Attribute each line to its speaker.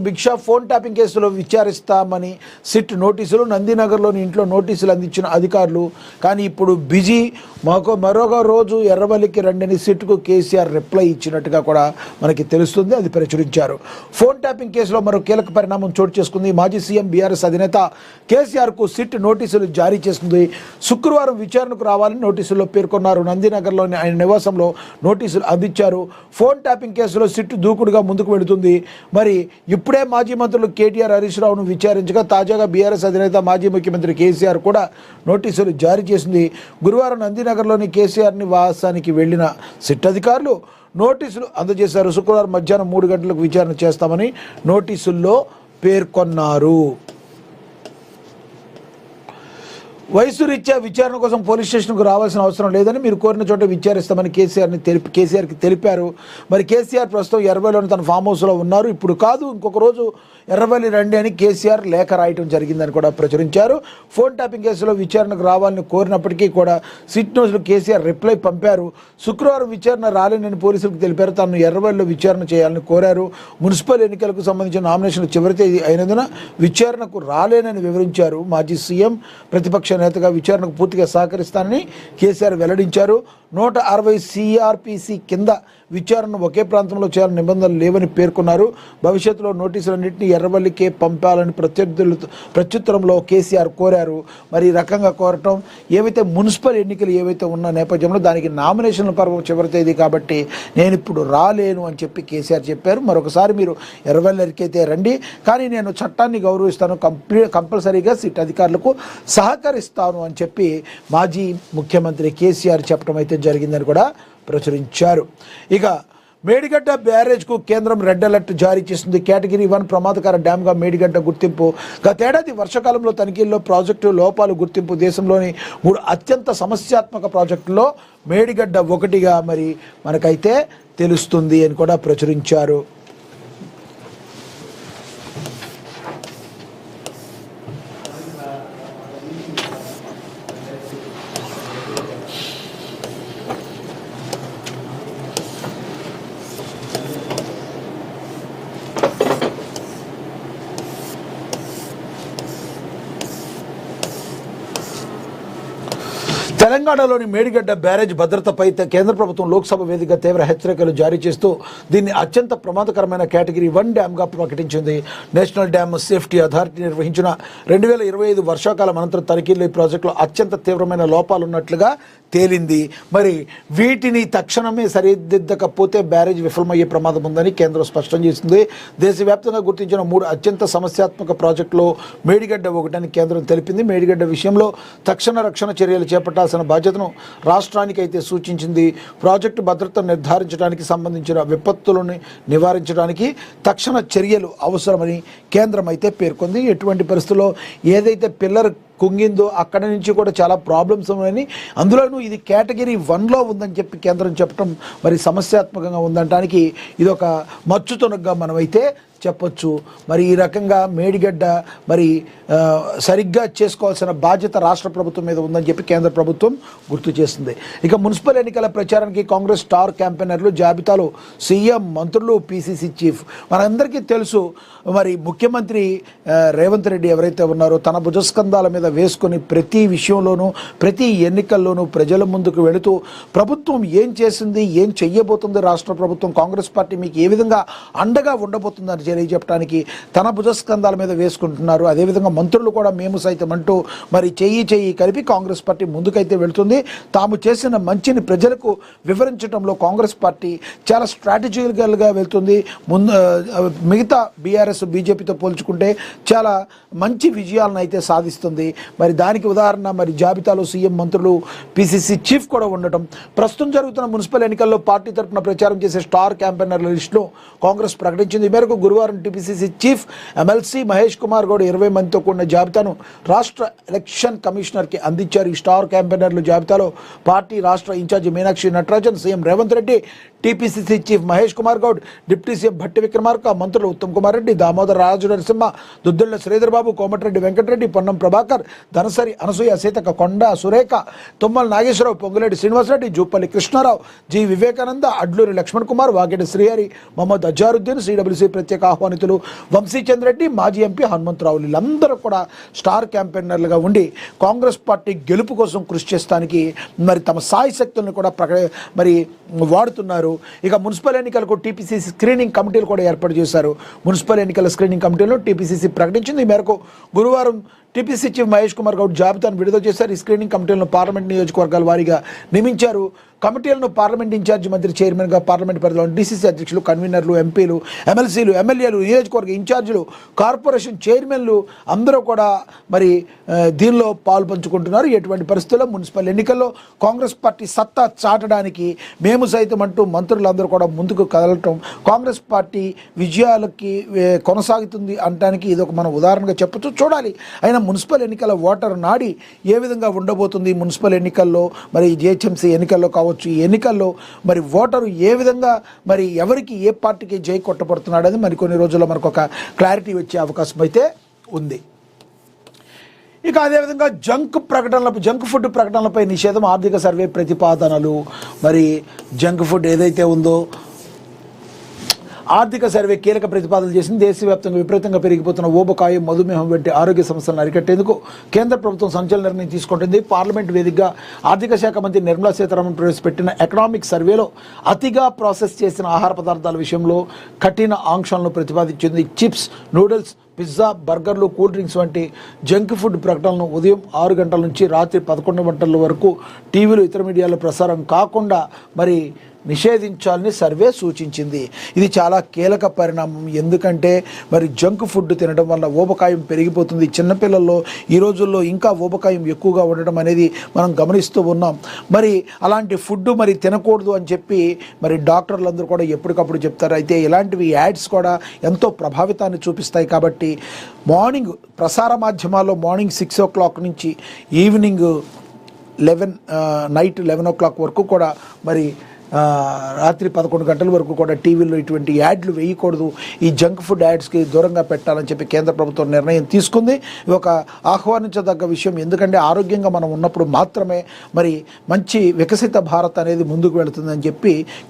Speaker 1: Big shop phone tapping కేసులో విచారిస్తామని SIT నోటీసులు, నందినగర్లోని ఇంట్లో నోటీసులు అందించిన అధికారులు. కానీ ఇప్పుడు బిజీ, మరొక రోజు ఎర్రవల్లికి రండిని సిట్కు కేసీఆర్ రిప్లై ఇచ్చినట్టుగా కూడా మనకి తెలుస్తుంది. అది ప్రచురించారు. ఫోన్ ట్యాపింగ్ కేసులో మరో కీలక పరిణామం చోటు చేసుకుంది. మాజీ సీఎం బీఆర్ఎస్ అధినేత కేసీఆర్కు సిట్ నోటీసులు జారీ చేస్తుంది. శుక్రవారం విచారణకు రావాలని నోటీసుల్లో పేర్కొన్నారు. నందినగర్లోని ఆయన నివాసంలో నోటీసులు అందించారు. ఫోన్ ట్యాపింగ్ కేసులో సిట్ దూకుడుగా ముందుకు వెళుతుంది. మరి ఇప్పుడే మాజీ మంత్రులు కేటీఆర్, హరీష్ రావును విచారించగా తాజాగా బీఆర్ఎస్ అధినేత మాజీ ముఖ్యమంత్రి కేసీఆర్ కూడా నోటీసులు జారీ చేసింది. గురువారం నందినగర్లోని కేసీఆర్ నివాసానికి వెళ్లిన సిట్ అధికారులు నోటీసులు అందజేశారు. శుక్రవారం మధ్యాహ్నం 3 గంటలకు విచారణ చేస్తామని నోటీసుల్లో పేర్కొన్నారు. వయసు రీత్యా విచారణ కోసం పోలీస్ స్టేషన్కు రావాల్సిన అవసరం లేదని, మీరు కోరిన చోట విచారిస్తామని కేసీఆర్కి తెలిపారు. మరి కేసీఆర్ ప్రస్తుతం ఎర్రవల్లిలోని తన ఫామ్ హౌస్లో ఉన్నారు. ఇప్పుడు కాదు, ఇంకొక రోజు ఎర్రవల్లి రండి అని కేసీఆర్ లేఖ రాయటం జరిగిందని కూడా ప్రచురించారు. ఫోన్ ట్యాపింగ్ కేసులో విచారణకు రావాలని కోరినప్పటికీ కూడా సిట్ నోటీసులు కేసీఆర్ రిప్లై పంపారు. శుక్రవారం విచారణ రాలేనని పోలీసులకు తెలిపారు. తాను ఎర్రవల్లిలో విచారణ చేయాలని కోరారు. మున్సిపల్ ఎన్నికలకు సంబంధించిన నామినేషన్లు చివరి తేదీ అయినందున విచారణకు రాలేనని వివరించారు. మాజీ సీఎం ప్రతిపక్ష నేతగా విచారణకు పూర్తిగా సహకరిస్తానని కేసీఆర్ వెల్లడించారు. 160 సిఆర్పిసి కింద విచారణను ఒకే ప్రాంతంలో చేయాలని నిబంధనలు లేవని పేర్కొన్నారు. భవిష్యత్తులో నోటీసులన్నింటినీ ఎర్రవల్లికే పంపాలని ప్రత్యుత్తరంలో కేసీఆర్ కోరారు. మరి ఈ రకంగా కోరటం, ఏవైతే మున్సిపల్ ఎన్నికలు ఏవైతే ఉన్న నేపథ్యంలో దానికి నామినేషన్ల పర్వం చివరి తేదీ కాబట్టి నేను ఇప్పుడు రాలేను అని చెప్పి కేసీఆర్ చెప్పారు. మరొకసారి మీరు ఎర్రవల్లికైతే రండి, కానీ నేను చట్టాన్ని గౌరవిస్తాను, కంపల్సరీగా సిట్ అధికారులకు సహకరిస్తాను అని చెప్పి మాజీ ముఖ్యమంత్రి కేసీఆర్ చెప్పడం అయితే జరిగిందని కూడా ప్రచురించారు. ఇక మేడిగడ్డ బ్యారేజ్కు కేంద్రం రెడ్ అలర్ట్ జారీ చేసింది. కేటగిరీ 1 ప్రమాదకర డ్యాంగా మేడిగడ్డ గుర్తింపు. గతేడాది వర్షాకాలంలో తనిఖీల్లో ప్రాజెక్టు లోపాలు గుర్తింపు. దేశంలోని 3 అత్యంత సమస్యాత్మక ప్రాజెక్టుల్లో మేడిగడ్డ ఒకటిగా మరి మనకైతే తెలుస్తుంది అని కూడా ప్రచురించారు. తెలంగాణలోని మేడిగడ్డ బ్యారేజ్ భద్రతపై కేంద్ర ప్రభుత్వం లోక్సభ వేదికగా తీవ్ర హెచ్చరికలు జారీ చేస్తూ దీన్ని అత్యంత ప్రమాదకరమైన కేటగిరీ 1 డ్యామ్గా ప్రకటించింది. నేషనల్ డ్యామ్ సేఫ్టీ అథారిటీ నిర్వహించిన 2025 వర్షాకాలం అనంతరం తనిఖీల్లో ఈ ప్రాజెక్టులో అత్యంత తీవ్రమైన లోపాలున్నట్లుగా తేలింది. మరి వీటిని తక్షణమే సరిదిద్దకపోతే బ్యారేజ్ విఫలమయ్యే ప్రమాదం ఉందని కేంద్రం స్పష్టం చేసింది. దేశవ్యాప్తంగా గుర్తించిన 3 అత్యంత సమస్యాత్మక ప్రాజెక్టులో మేడిగడ్డ ఒకటని కేంద్రం తెలిపింది. మేడిగడ్డ విషయంలో తక్షణ రక్షణ చర్యలు చేపట్టాల్సిన బాధ్యతను రాష్ట్రానికి అయితే సూచించింది. ప్రాజెక్టు భద్రతను నిర్ధారించడానికి సంబంధించిన విపత్తులను నివారించడానికి తక్షణ చర్యలు అవసరమని కేంద్రం అయితే పేర్కొంది. ఎటువంటి పరిస్థితుల్లో ఏదైతే పిల్లర్ కుంగిందో అక్కడి నుంచి కూడా చాలా ప్రాబ్లమ్స్ ఉన్నాయని, అందులోనూ ఇది కేటగిరీ 1లో ఉందని చెప్పి కేంద్రం చెప్పడం మరి సమస్యాత్మకంగా ఉందనడానికి ఇది ఒక మచ్చుతునగ్గా మనమైతే చెప్పొచ్చు. మరి ఈ రకంగా మేడిగడ్డ మరి సరిగ్గా చేసుకోవాల్సిన బాధ్యత రాష్ట్ర ప్రభుత్వం మీద ఉందని చెప్పి కేంద్ర ప్రభుత్వం గుర్తు చేస్తుంది. ఇక మున్సిపల్ ఎన్నికల ప్రచారానికి కాంగ్రెస్ స్టార్ క్యాంపెయినర్లు జాబితాలో సీఎం, మంత్రులు, పీసీసీ చీఫ్. మనందరికీ తెలుసు, మరి ముఖ్యమంత్రి రేవంత్ రెడ్డి ఎవరైతే ఉన్నారో తన భుజస్కంధాల మీద వేసుకొని ప్రతి విషయంలోనూ ప్రతి ఎన్నికల్లోనూ ప్రజల ముందుకు వెళుతూ ప్రభుత్వం ఏం చేసింది, ఏం చెయ్యబోతుంది, రాష్ట్ర ప్రభుత్వం కాంగ్రెస్ పార్టీ మీకు ఏ విధంగా అండగా ఉండబోతుందని తెలియజెప్పడానికి తన భుజస్కంధాల మీద వేసుకుంటున్నారు. అదేవిధంగా మంత్రులు కూడా మేము సైతం అంటూ మరి చెయ్యి కలిపి కాంగ్రెస్ పార్టీ ముందుకైతే వెళుతుంది. తాము చేసిన మంచిని ప్రజలకు వివరించడంలో కాంగ్రెస్ పార్టీ చాలా స్ట్రాటజికల్గా వెళ్తుంది. మిగతా బీఆర్ఎస్, బీజేపీతో పోల్చుకుంటే చాలా మంచి విజయాలను అయితే సాధిస్తుంది. మరి దానికి ఉదాహరణ మరి జాబితాలో సీఎం, మంత్రులు, పీసీసీ చీఫ్ కూడా ఉండటం. ప్రస్తుతం జరుగుతున్న మున్సిపల్ ఎన్నికల్లో పార్టీ తరఫున ప్రచారం చేసే స్టార్ క్యాంపెయినర్ల లిస్టులో కాంగ్రెస్ ప్రకటించింది. ఈ మేరకు గురువారం TPCC chief MLC Mahesh Kumar Goud 20 మందితో కూడిన జాబితాను రాష్ట్ర ఎలక్షన్ కమిషనర్కి అందించారు. ఈ స్టార్ క్యాంపెయినర్ల జాబితాలో పార్టీ రాష్ట్ర incharge Meenakshi Natarajan, CM Revanth Reddy, TPCC chief Mahesh Kumar Goud, deputy CM Bhatti Vikramarka, మంత్రులు ఉత్తమ్ కుమార్ రెడ్డి, దామోదర రాజు నరసింహ, దుద్దిళ్ల శ్రీధర్ బాబు, కోమటిరెడ్డి వెంకటరెడ్డి, పొన్నం ప్రభాకర్, ధనసరి అనసూయ సీతక్క, కొండ సురేఖ, తుమ్మల నాగేశ్వరరావు, పొంగులేటి శ్రీనివాసరెడ్డి, జూపల్లి కృష్ణారావు, జి వివేకానంద, అడ్లూరి లక్ష్మణ్ కుమార్, వాగేటి శ్రీహరి, మొహమ్మద్ అజారుద్దీన్, సిడబ్ల్యూసీ ప్రత్యేక ఆహ్వానితులు వంశీచంద్ర రెడ్డి, మాజీ ఎంపీ హనుమంతరావు, వీళ్ళందరూ కూడా స్టార్ క్యాంపెయినర్లుగా ఉండి కాంగ్రెస్ పార్టీ గెలుపు కోసం కృషి చేస్తానికి మరి తమ సాయి శక్తులను కూడా మరి వాడుతున్నారు. ఇక మున్సిపల్ ఎన్నికలకు టీపీసీసీ స్క్రీనింగ్ కమిటీలు కూడా ఏర్పాటు చేశారు. మున్సిపల్ ఎన్నికల స్క్రీనింగ్ కమిటీలో టీపీసీసీ ప్రకటించింది. ఈ మేరకు గురువారం టీపీసీ చీఫ్ మహేష్ కుమార్ గౌడ్ జాబితాను విడుదల చేశారు. ఈ స్క్రీనింగ్ కమిటీలను పార్లమెంట్ నియోజకవర్గాల వారీగా నియమించారు. కమిటీలను పార్లమెంట్ ఇన్ఛార్జి మంత్రి చైర్మన్గా, పార్లమెంట్ పరిధిలో డీసీసీ అధ్యక్షులు, కన్వీనర్లు, ఎంపీలు, ఎమ్మెల్సీలు, ఎమ్మెల్యేలు, నియోజకవర్గ ఇన్ఛార్జీలు, కార్పొరేషన్ చైర్మన్లు అందరూ కూడా మరి దీనిలో పాలు పంచుకుంటున్నారు. ఎటువంటి పరిస్థితుల్లో మున్సిపల్ ఎన్నికల్లో కాంగ్రెస్ పార్టీ సత్తా చాటడానికి మేము సైతం అంటూ మంత్రులందరూ కూడా ముందుకు కదలటం కాంగ్రెస్ పార్టీ విజయాలకి కొనసాగుతుంది అనడానికి ఇదొక మనం ఉదాహరణగా చెప్పచ్చు. చూడాలి. అయినా మున్సిపల్ ఎన్నికల ఓటర్ నాడి ఏ విధంగా ఉండబోతుంది, మున్సిపల్ ఎన్నికల్లో మరి జిహెచ్ఎంసీ ఎన్నికల్లో కావచ్చు, ఈ ఎన్నికల్లో మరి ఓటరు ఏ విధంగా మరి ఎవరికి ఏ పార్టీకి జై కొట్టబడుతున్నాడని మరి కొన్ని రోజుల్లో మనకు ఒక క్లారిటీ వచ్చే అవకాశం అయితే ఉంది. ఇక అదేవిధంగా జంక్ ఫుడ్ ప్రకటనలపై నిషేధం, ఆర్థిక సర్వే ప్రతిపాదనలు. మరి జంక్ ఫుడ్ ఏదైతే ఉందో ఆర్థిక సర్వే కీలక ప్రతిపాదనలు చేసింది. దేశవ్యాప్తంగా విపరీతంగా పెరిగిపోతున్న ఊబకాయం, మధుమేహం వంటి ఆరోగ్య సమస్యలను అరికట్టేందుకు కేంద్ర ప్రభుత్వం సంచలన నిర్ణయం తీసుకుంటుంది. పార్లమెంట్ వేదికగా ఆర్థిక శాఖ మంత్రి నిర్మలా సీతారామన్ ప్రవేశపెట్టిన ఎకనామిక్ సర్వేలో అతిగా ప్రాసెస్ చేసిన ఆహార పదార్థాల విషయంలో కఠిన ఆంక్షలను ప్రతిపాదించింది. చిప్స్, నూడిల్స్, పిజ్జా, బర్గర్లు, కూల్ డ్రింక్స్ వంటి జంక్ ఫుడ్ ప్రకటనలను ఉదయం 6 గంటల నుంచి రాత్రి 11 గంటల వరకు టీవీలు, ఇతర మీడియాలో ప్రసారం కాకుండా మరి నిషేధించాలని సర్వే సూచించింది. ఇది చాలా కీలక పరిణామం. ఎందుకంటే మరి జంక్ ఫుడ్ తినడం వల్ల ఊబకాయం పెరిగిపోతుంది. చిన్నపిల్లల్లో ఈ రోజుల్లో ఇంకా ఊబకాయం ఎక్కువగా ఉండడం అనేది మనం గమనిస్తూ ఉన్నాం. మరి అలాంటి ఫుడ్ మరి తినకూడదు అని చెప్పి మరి డాక్టర్లందరూ కూడా ఎప్పటికప్పుడు చెప్తారు. అయితే ఇలాంటివి యాడ్స్ కూడా ఎంతో ప్రభావితాన్ని చూపిస్తాయి. కాబట్టి మార్నింగ్ ప్రసార మాధ్యమాల్లో మార్నింగ్ 6 o'clock నుంచి ఈవినింగ్ నైట్ 11 o'clock వరకు కూడా మరి రాత్రి 11 గంటల వరకు కూడా టీవీలో ఇటువంటి యాడ్లు వేయకూడదు, ఈ జంక్ ఫుడ్ యాడ్స్కి దూరంగా పెట్టాలని చెప్పి కేంద్ర ప్రభుత్వం నిర్ణయం తీసుకుంది. ఇది ఒక ఆహ్వానించదగ్గ విషయం. ఎందుకంటే ఆరోగ్యంగా మనం ఉన్నప్పుడు మాత్రమే మరి మంచి వికసిత భారత్ అనేది ముందుకు వెళుతుందని చెప్పి